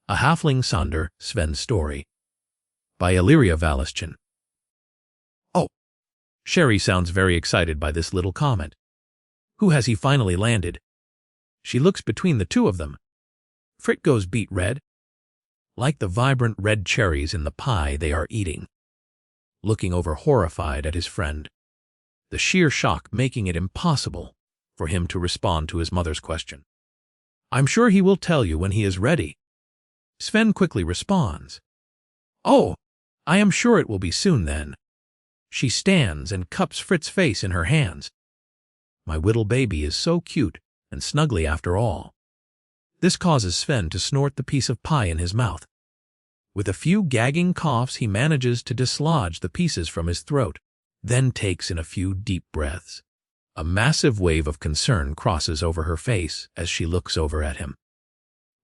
A Halfling Sonder, Sven's Story, by Illyria Valischin. Oh, Sherry sounds very excited by this little comment. Who has he finally landed? She looks between the two of them. Frit goes beet red, like the vibrant red cherries in the pie they are eating, looking over horrified at his friend, the sheer shock making it impossible for him to respond to his mother's question. I'm sure he will tell you when he is ready. Sven quickly responds. Oh, I am sure it will be soon then. She stands and cups Frit's face in her hands. My little baby is so cute and snuggly after all. This causes Sven to snort the piece of pie in his mouth. With a few gagging coughs, he manages to dislodge the pieces from his throat, then takes in a few deep breaths. A massive wave of concern crosses over her face as she looks over at him.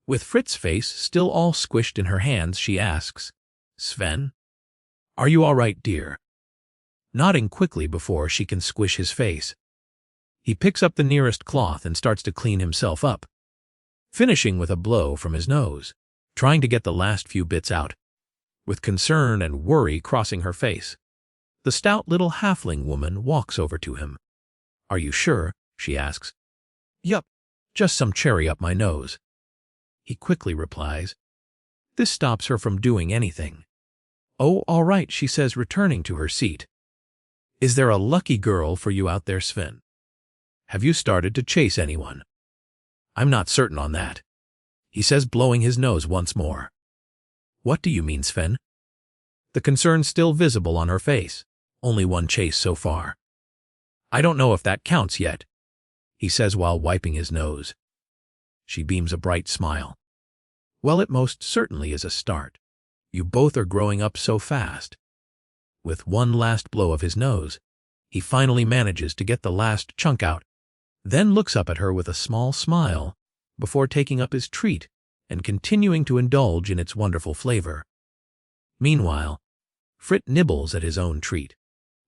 With Frit's face still all squished in her hands, she asks, Sven, are you all right, dear? Nodding quickly before she can squish his face. He picks up the nearest cloth and starts to clean himself up, finishing with a blow from his nose, trying to get the last few bits out. With concern and worry crossing her face, the stout little halfling woman walks over to him. Are you sure? She asks. Yup, just some cherry up my nose. He quickly replies. This stops her from doing anything. Oh, all right, she says, returning to her seat. Is there a lucky girl for you out there, Sven? Have you started to chase anyone? I'm not certain on that, he says, blowing his nose once more. What do you mean, Sven? The concern still visible on her face. Only one chase so far. I don't know if that counts yet, he says while wiping his nose. She beams a bright smile. Well, it most certainly is a start. You both are growing up so fast. With one last blow of his nose, he finally manages to get the last chunk out, then looks up at her with a small smile before taking up his treat and continuing to indulge in its wonderful flavor. Meanwhile, Frit nibbles at his own treat,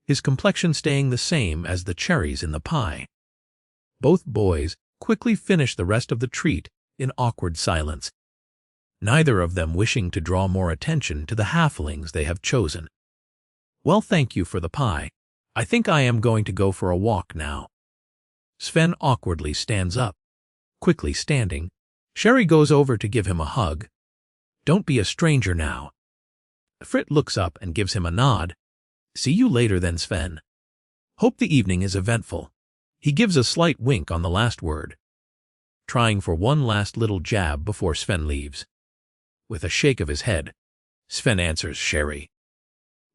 his complexion staying the same as the cherries in the pie. Both boys quickly finish the rest of the treat in awkward silence, neither of them wishing to draw more attention to the halflings they have chosen. Well, thank you for the pie. I think I am going to go for a walk now. Sven awkwardly stands up. Quickly standing, Sherry goes over to give him a hug. Don't be a stranger now. Frit looks up and gives him a nod. See you later then, Sven. Hope the evening is eventful. He gives a slight wink on the last word, trying for one last little jab before Sven leaves. With a shake of his head, Sven answers Sherry.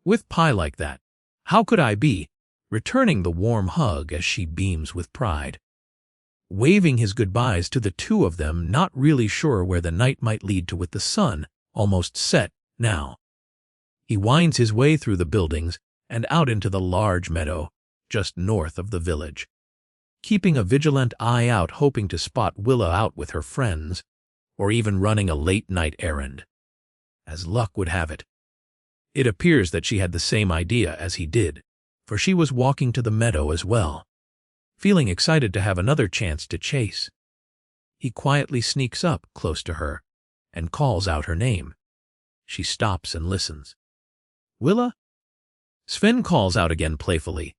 With pie like that, how could I be? Returning the warm hug as she beams with pride. Waving his goodbyes to the two of them, not really sure where the night might lead to with the sun almost set now. He winds his way through the buildings and out into the large meadow just north of the village, keeping a vigilant eye out, hoping to spot Willa out with her friends or even running a late-night errand. As luck would have it, it appears that she had the same idea as he did, for she was walking to the meadow as well, feeling excited to have another chance to chase. He quietly sneaks up close to her and calls out her name. She stops and listens. Willa? Sven calls out again playfully,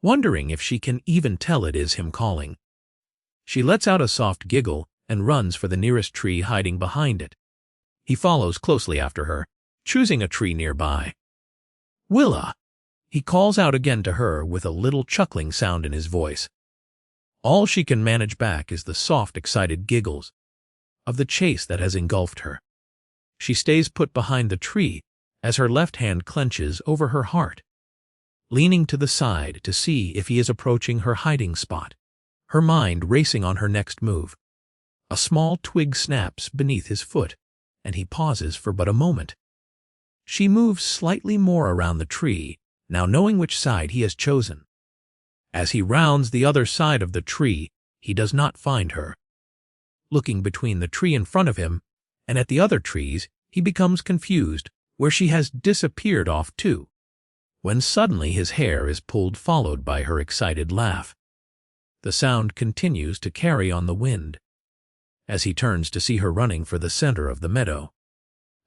wondering if she can even tell it is him calling. She lets out a soft giggle and runs for the nearest tree, hiding behind it. He follows closely after her, choosing a tree nearby. Willa! He calls out again to her with a little chuckling sound in his voice. All she can manage back is the soft, excited giggles of the chase that has engulfed her. She stays put behind the tree as her left hand clenches over her heart, leaning to the side to see if he is approaching her hiding spot, her mind racing on her next move. A small twig snaps beneath his foot, and he pauses for but a moment. She moves slightly more around the tree, now knowing which side he has chosen. As he rounds the other side of the tree, he does not find her. Looking between the tree in front of him and at the other trees, he becomes confused where she has disappeared off to, when suddenly his hair is pulled, followed by her excited laugh. The sound continues to carry on the wind, as he turns to see her running for the center of the meadow.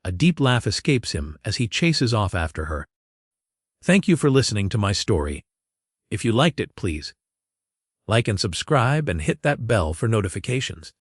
A deep laugh escapes him as he chases off after her. Thank you for listening to my story. If you liked it, please like and subscribe and hit that bell for notifications.